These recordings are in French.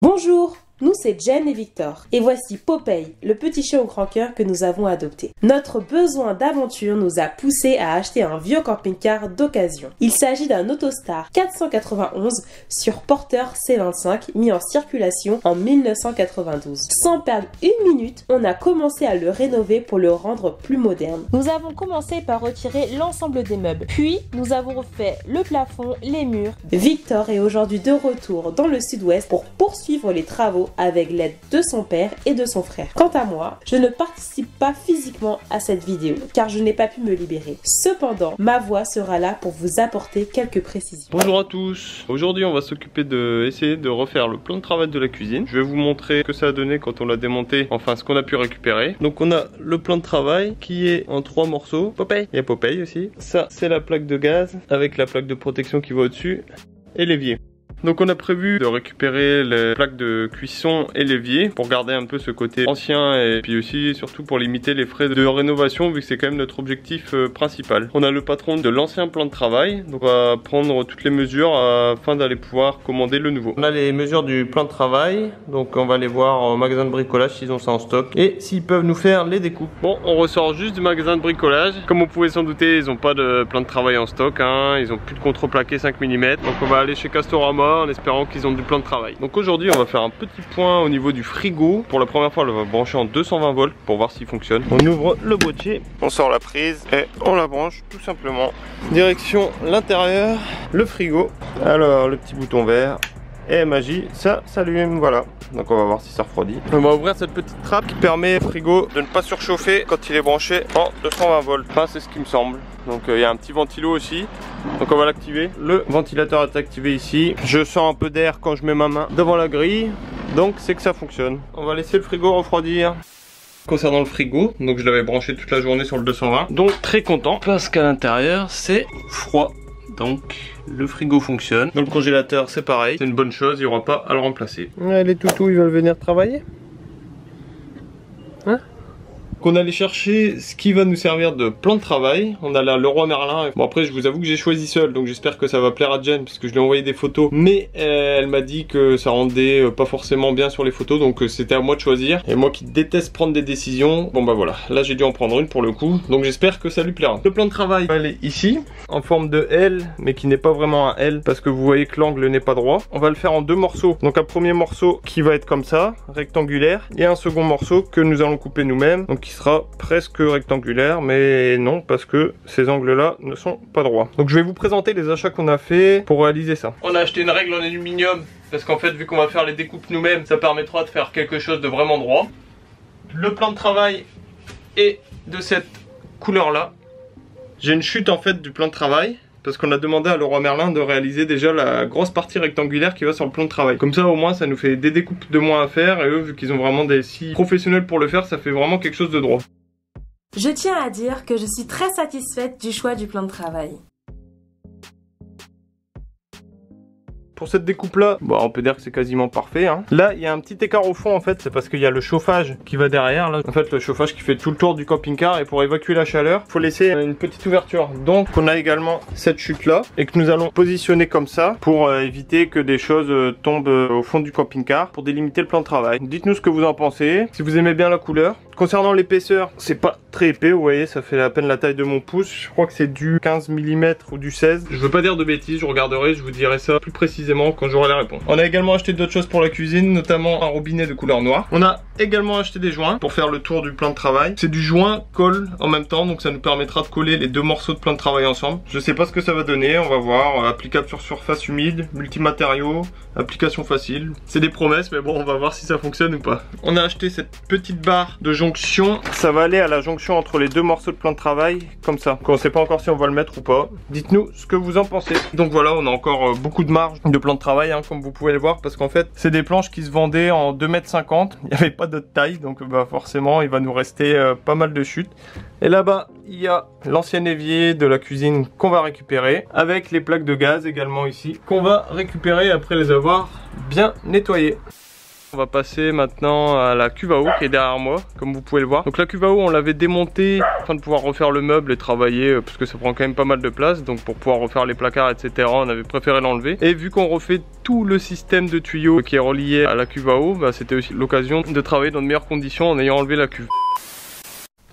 Bonjour, nous c'est Jen et Victor, et voici Popeye, le petit chien au grand cœur que nous avons adopté. Notre besoin d'aventure nous a poussé à acheter un vieux camping-car d'occasion. Il s'agit d'un Autostar 491 sur porteur C25 mis en circulation en 1992. Sans perdre une minute, on a commencé à le rénover pour le rendre plus moderne. Nous avons commencé par retirer l'ensemble des meubles, puis nous avons refait le plafond, les murs. Victor est aujourd'hui de retour dans le sud-ouest pour poursuivre les travaux avec l'aide de son père et de son frère. Quant à moi, je ne participe pas physiquement à cette vidéo car je n'ai pas pu me libérer. Cependant, ma voix sera là pour vous apporter quelques précisions. Bonjour à tous. Aujourd'hui on va s'occuper d'essayer de refaire le plan de travail de la cuisine. Je vais vous montrer ce que ça a donné quand on l'a démonté, enfin ce qu'on a pu récupérer. Donc on a le plan de travail qui est en 3 morceaux. Popeye, il y a Popeye aussi. Ça c'est la plaque de gaz avec la plaque de protection qui va au-dessus et l'évier. Donc on a prévu de récupérer les plaques de cuisson et l'évier pour garder un peu ce côté ancien et puis aussi surtout pour limiter les frais de rénovation vu que c'est quand même notre objectif principal. On a le patron de l'ancien plan de travail, donc on va prendre toutes les mesures afin d'aller pouvoir commander le nouveau. On a les mesures du plan de travail, donc on va aller voir au magasin de bricolage s'ils ont ça en stock et s'ils peuvent nous faire les découpes. Bon, on ressort juste du magasin de bricolage. Comme vous pouvez s'en douter, ils n'ont pas de plan de travail en stock, hein. Ils n'ont plus de contreplaqué 5 mm, donc on va aller chez Castorama en espérant qu'ils ont du plan de travail. Donc aujourd'hui on va faire un petit point au niveau du frigo. Pour la première fois on va brancher en 220 volts pour voir s'il fonctionne. On ouvre le boîtier, on sort la prise et on la branche tout simplement. Direction l'intérieur, le frigo. Alors le petit bouton vert. Et magie, ça s'allume, voilà. Donc on va voir si ça refroidit. On va ouvrir cette petite trappe qui permet au frigo de ne pas surchauffer quand il est branché en 220 volts. Enfin c'est ce qui me semble. Donc il y a un petit ventilo aussi. Donc on va l'activer. Le ventilateur est activé ici. Je sens un peu d'air quand je mets ma main devant la grille. Donc c'est que ça fonctionne. On va laisser le frigo refroidir. Concernant le frigo, donc je l'avais branché toute la journée sur le 220. Donc très content parce qu'à l'intérieur c'est froid. Donc le frigo fonctionne. Dans le congélateur c'est pareil, c'est une bonne chose, il n'y aura pas à le remplacer. Ouais, les toutous ils veulent venir travailler, hein? Qu'on allait chercher ce qui va nous servir de plan de travail. On a là Leroy Merlin. Bon après je vous avoue que j'ai choisi seul, donc j'espère que ça va plaire à Jen puisque je lui ai envoyé des photos. Mais elle m'a dit que ça rendait pas forcément bien sur les photos, donc c'était à moi de choisir. Et moi qui déteste prendre des décisions, bon bah voilà, là j'ai dû en prendre une pour le coup. Donc j'espère que ça lui plaira. Le plan de travail, elle est ici, en forme de L, mais qui n'est pas vraiment un L parce que vous voyez que l'angle n'est pas droit. On va le faire en 2 morceaux. Donc un premier morceau qui va être comme ça, rectangulaire, et un second morceau que nous allons couper nous-mêmes. Donc qui sera presque rectangulaire, mais non parce que ces angles là ne sont pas droits. Donc je vais vous présenter les achats qu'on a fait pour réaliser ça. On a acheté une règle en aluminium parce qu'en fait vu qu'on va faire les découpes nous-mêmes, ça permettra de faire quelque chose de vraiment droit. Le plan de travail est de cette couleur là. J'ai une chute en fait du plan de travail parce qu'on a demandé à Leroy Merlin de réaliser déjà la grosse partie rectangulaire qui va sur le plan de travail. Comme ça au moins ça nous fait des découpes de moins à faire, et eux vu qu'ils ont vraiment des scies professionnels pour le faire, ça fait vraiment quelque chose de droit. Je tiens à dire que je suis très satisfaite du choix du plan de travail. Pour cette découpe là, bon, on peut dire que c'est quasiment parfait, hein. Là il y a un petit écart au fond en fait, c'est parce qu'il y a le chauffage qui va derrière là. En fait le chauffage qui fait tout le tour du camping-car, et pour évacuer la chaleur, il faut laisser une petite ouverture. Donc on a également cette chute là et que nous allons positionner comme ça pour éviter que des choses tombent au fond du camping-car pour délimiter le plan de travail. Dites-nous ce que vous en pensez, si vous aimez bien la couleur. Concernant l'épaisseur, c'est pas très épais, vous voyez, ça fait à peine la taille de mon pouce. Je crois que c'est du 15 mm ou du 16. Je veux pas dire de bêtises, je regarderai, je vous dirai ça plus précisément quand j'aurai la réponse. On a également acheté d'autres choses pour la cuisine, notamment un robinet de couleur noire. On a également acheté des joints pour faire le tour du plan de travail. C'est du joint colle en même temps, donc ça nous permettra de coller les 2 morceaux de plan de travail ensemble. Je sais pas ce que ça va donner, on va voir. Applicable sur surface humide, multimatériaux, application facile. C'est des promesses, mais bon, on va voir si ça fonctionne ou pas. On a acheté cette petite barre de jonction. Ça va aller à la jonction entre les 2 morceaux de plan de travail, comme ça. On sait pas encore si on va le mettre ou pas. Dites-nous ce que vous en pensez. Donc voilà, on a encore beaucoup de marge de plan de travail, hein, comme vous pouvez le voir, parce qu'en fait, c'est des planches qui se vendaient en 2,50 m. Il n'y avait pas d'autre taille, donc bah, forcément, il va nous rester pas mal de chutes. Et là-bas, il y a l'ancien évier de la cuisine qu'on va récupérer, avec les plaques de gaz également ici, qu'on va récupérer après les avoir bien nettoyées. On va passer maintenant à la cuve à eau qui est derrière moi, comme vous pouvez le voir. Donc la cuve à eau, on l'avait démontée afin de pouvoir refaire le meuble et travailler, parce que ça prend quand même pas mal de place. Donc pour pouvoir refaire les placards, etc., on avait préféré l'enlever. Et vu qu'on refait tout le système de tuyaux qui est relié à la cuve à eau, bah, c'était aussi l'occasion de travailler dans de meilleures conditions en ayant enlevé la cuve.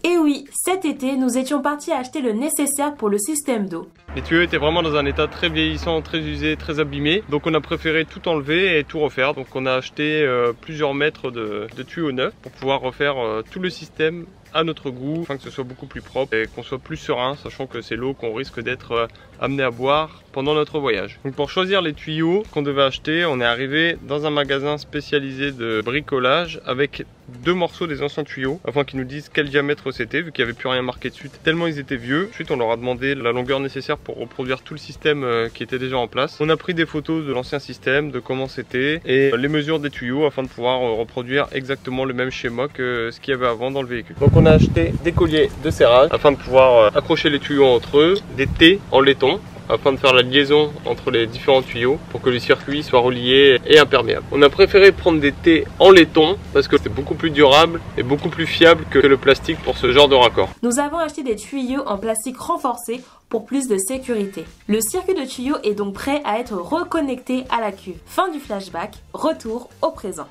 Et oui, cet été, nous étions partis acheter le nécessaire pour le système d'eau. Les tuyaux étaient vraiment dans un état très vieillissant, très usé, très abîmé. Donc on a préféré tout enlever et tout refaire. Donc on a acheté plusieurs mètres de tuyaux neufs pour pouvoir refaire tout le système à notre goût, afin que ce soit beaucoup plus propre et qu'on soit plus serein, sachant que c'est l'eau qu'on risque d'être amené à boire pendant notre voyage. Donc pour choisir les tuyaux qu'on devait acheter, on est arrivé dans un magasin spécialisé de bricolage avec 2 morceaux des anciens tuyaux afin qu'ils nous disent quel diamètre c'était, vu qu'il n'y avait plus rien marqué dessus tellement ils étaient vieux. Ensuite on leur a demandé la longueur nécessaire pour reproduire tout le système qui était déjà en place. On a pris des photos de l'ancien système, de comment c'était et les mesures des tuyaux afin de pouvoir reproduire exactement le même schéma que ce qu'il y avait avant dans le véhicule. Donc on a acheté des colliers de serrage afin de pouvoir accrocher les tuyaux entre eux, des T en laiton afin de faire la liaison entre les différents tuyaux pour que le circuit soit relié et imperméable. On a préféré prendre des T en laiton parce que c'est beaucoup plus durable et beaucoup plus fiable que le plastique pour ce genre de raccord. Nous avons acheté des tuyaux en plastique renforcé pour plus de sécurité. Le circuit de tuyaux est donc prêt à être reconnecté à la cuve. Fin du flashback, retour au présent.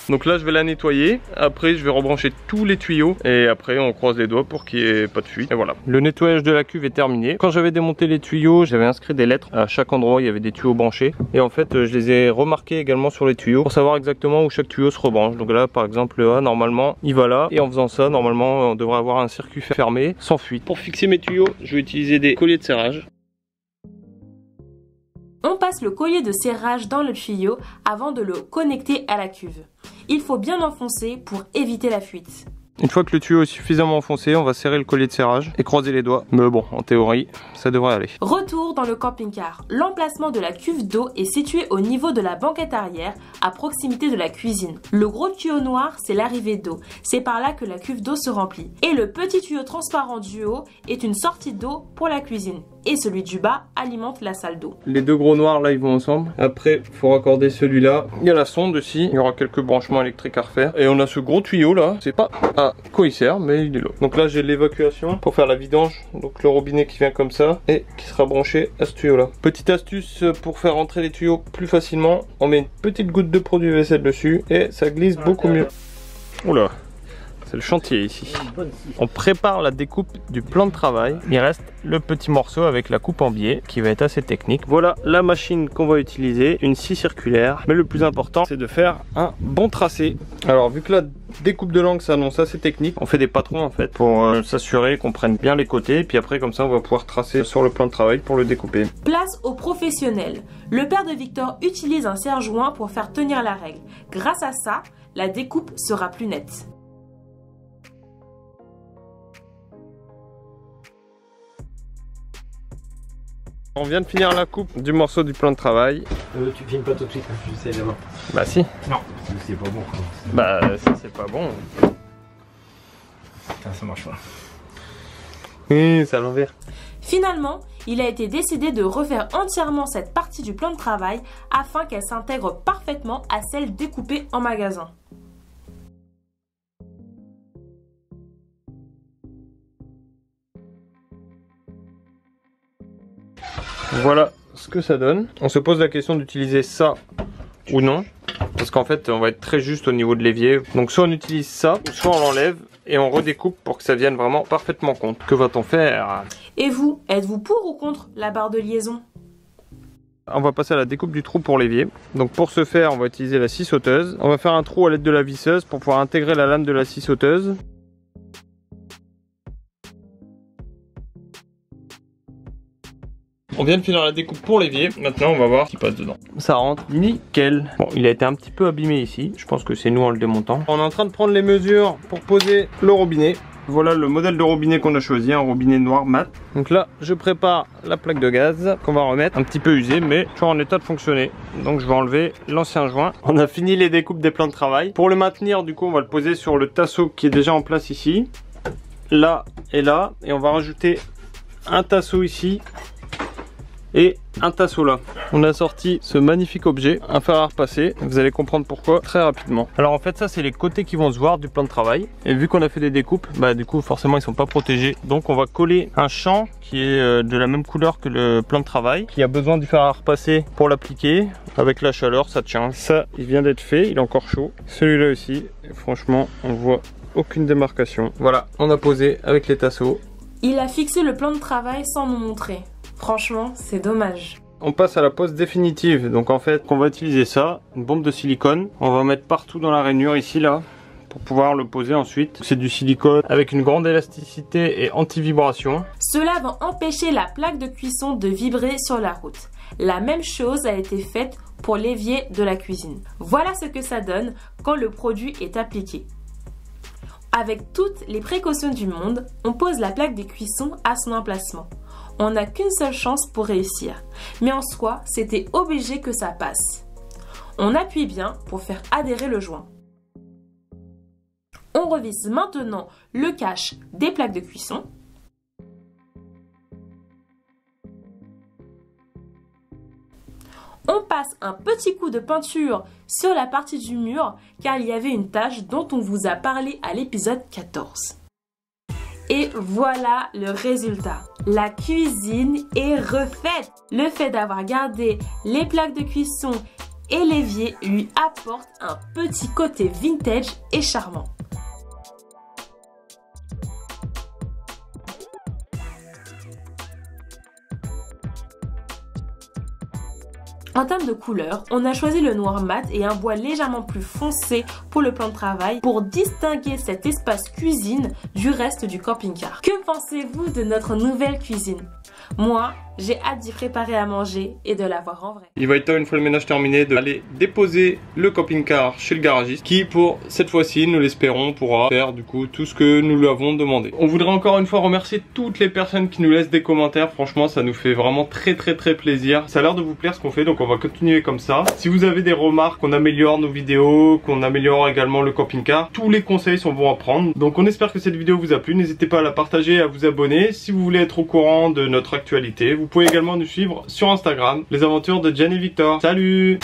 Donc là je vais la nettoyer, après je vais rebrancher tous les tuyaux et après on croise les doigts pour qu'il n'y ait pas de fuite. Et voilà, le nettoyage de la cuve est terminé. Quand j'avais démonté les tuyaux, j'avais inscrit des lettres à chaque endroit, il y avait des tuyaux branchés. Et en fait je les ai remarqués également sur les tuyaux pour savoir exactement où chaque tuyau se rebranche. Donc là par exemple le A normalement il va là, et en faisant ça normalement on devrait avoir un circuit fermé sans fuite. Pour fixer mes tuyaux, je vais utiliser des colliers de serrage. On passe le collier de serrage dans le tuyau avant de le connecter à la cuve. Il faut bien enfoncer pour éviter la fuite. Une fois que le tuyau est suffisamment enfoncé, on va serrer le collier de serrage et croiser les doigts. Mais bon, en théorie, ça devrait aller. Retour dans le camping-car. L'emplacement de la cuve d'eau est situé au niveau de la banquette arrière, à proximité de la cuisine. Le gros tuyau noir, c'est l'arrivée d'eau. C'est par là que la cuve d'eau se remplit. Et le petit tuyau transparent du haut est une sortie d'eau pour la cuisine. Et celui du bas alimente la salle d'eau. Les deux gros noirs là ils vont ensemble. Après il faut raccorder celui-là. Il y a la sonde aussi. Il y aura quelques branchements électriques à refaire. Et on a ce gros tuyau là. C'est pas à quoi il sert mais il est là. Donc là j'ai l'évacuation pour faire la vidange. Donc le robinet qui vient comme ça et qui sera branché à ce tuyau là. Petite astuce pour faire rentrer les tuyaux plus facilement. On met une petite goutte de produit vaisselle dessus et ça glisse beaucoup mieux. Oula. C'est le chantier ici. On prépare la découpe du plan de travail. Il reste le petit morceau avec la coupe en biais qui va être assez technique. Voilà la machine qu'on va utiliser, une scie circulaire. Mais le plus important, c'est de faire un bon tracé. Alors vu que la découpe de l'angle s'annonce assez technique, on fait des patrons en fait pour s'assurer qu'on prenne bien les côtés. Puis après comme ça, on va pouvoir tracer sur le plan de travail pour le découper. Place aux professionnels. Le père de Victor utilise un serre-joint pour faire tenir la règle. Grâce à ça, la découpe sera plus nette. On vient de finir la coupe du morceau du plan de travail. Tu filmes pas tout de suite, hein, je sais d'abord. Bah si. Non, c'est pas bon. Bah ça c'est pas bon. Putain, ça marche pas. Oui, c'est à l'envers. Finalement, il a été décidé de refaire entièrement cette partie du plan de travail afin qu'elle s'intègre parfaitement à celle découpée en magasin. Voilà ce que ça donne. On se pose la question d'utiliser ça ou non. Parce qu'en fait on va être très juste au niveau de l'évier. Donc soit on utilise ça, soit on l'enlève et on redécoupe pour que ça vienne vraiment parfaitement compte. Que va-t-on faire? Et vous, êtes-vous pour ou contre la barre de liaison? On va passer à la découpe du trou pour l'évier. Donc pour ce faire on va utiliser la scie sauteuse. On va faire un trou à l'aide de la visseuse pour pouvoir intégrer la lame de la scie sauteuse. On vient de finir la découpe pour l'évier, maintenant on va voir ce qui passe dedans. Ça rentre nickel. Bon, il a été un petit peu abîmé ici, je pense que c'est nous en le démontant. On est en train de prendre les mesures pour poser le robinet. Voilà le modèle de robinet qu'on a choisi, un robinet noir mat. Donc là, je prépare la plaque de gaz qu'on va remettre, un petit peu usée mais toujours en état de fonctionner. Donc je vais enlever l'ancien joint. On a fini les découpes des plans de travail. Pour le maintenir, du coup, on va le poser sur le tasseau qui est déjà en place ici. Là et là. Et on va rajouter un tasseau ici. et un tasseau là. On a sorti ce magnifique objet, un fer à repasser. Vous allez comprendre pourquoi très rapidement. Alors en fait ça c'est les côtés qui vont se voir du plan de travail. Et vu qu'on a fait des découpes, bah du coup forcément ils sont pas protégés. Donc on va coller un champ qui est de la même couleur que le plan de travail, qui a besoin du fer à repasser pour l'appliquer. Avec la chaleur ça tient. Ça il vient d'être fait, il est encore chaud. Celui-là aussi, et franchement on voit aucune démarcation. Voilà, on a posé avec les tasseaux. Il a fixé le plan de travail sans nous montrer. Franchement, c'est dommage. On passe à la pose définitive. Donc en fait, on va utiliser ça, une bombe de silicone. On va mettre partout dans la rainure ici là pour pouvoir le poser ensuite. C'est du silicone avec une grande élasticité et anti-vibration. Cela va empêcher la plaque de cuisson de vibrer sur la route. La même chose a été faite pour l'évier de la cuisine. Voilà ce que ça donne quand le produit est appliqué. Avec toutes les précautions du monde, on pose la plaque de cuisson à son emplacement. On n'a qu'une seule chance pour réussir. Mais en soi, c'était obligé que ça passe. On appuie bien pour faire adhérer le joint. On revisse maintenant le cache des plaques de cuisson. On passe un petit coup de peinture sur la partie du mur car il y avait une tache dont on vous a parlé à l'épisode 14. Et voilà le résultat. La cuisine est refaite. Le fait d'avoir gardé les plaques de cuisson et l'évier lui apporte un petit côté vintage et charmant. En termes de couleur, on a choisi le noir mat et un bois légèrement plus foncé pour le plan de travail pour distinguer cet espace cuisine du reste du camping-car. Que pensez-vous de notre nouvelle cuisine? Moi, j'ai hâte d'y préparer à manger et de la voir en vrai. Il va être temps, une fois le ménage terminé, d'aller déposer le camping-car chez le garagiste qui, pour cette fois-ci, nous l'espérons, pourra faire du coup tout ce que nous lui avons demandé. On voudrait encore une fois remercier toutes les personnes qui nous laissent des commentaires. Franchement, ça nous fait vraiment très plaisir. Ça a l'air de vous plaire ce qu'on fait, donc on va continuer comme ça. Si vous avez des remarques, qu'on améliore nos vidéos, qu'on améliore également le camping-car, tous les conseils sont bons à prendre. Donc on espère que cette vidéo vous a plu. N'hésitez pas à la partager et à vous abonner. Si vous voulez être au courant de notre actualité, vous pouvez également nous suivre sur Instagram, les aventures de Jen et Victor. Salut!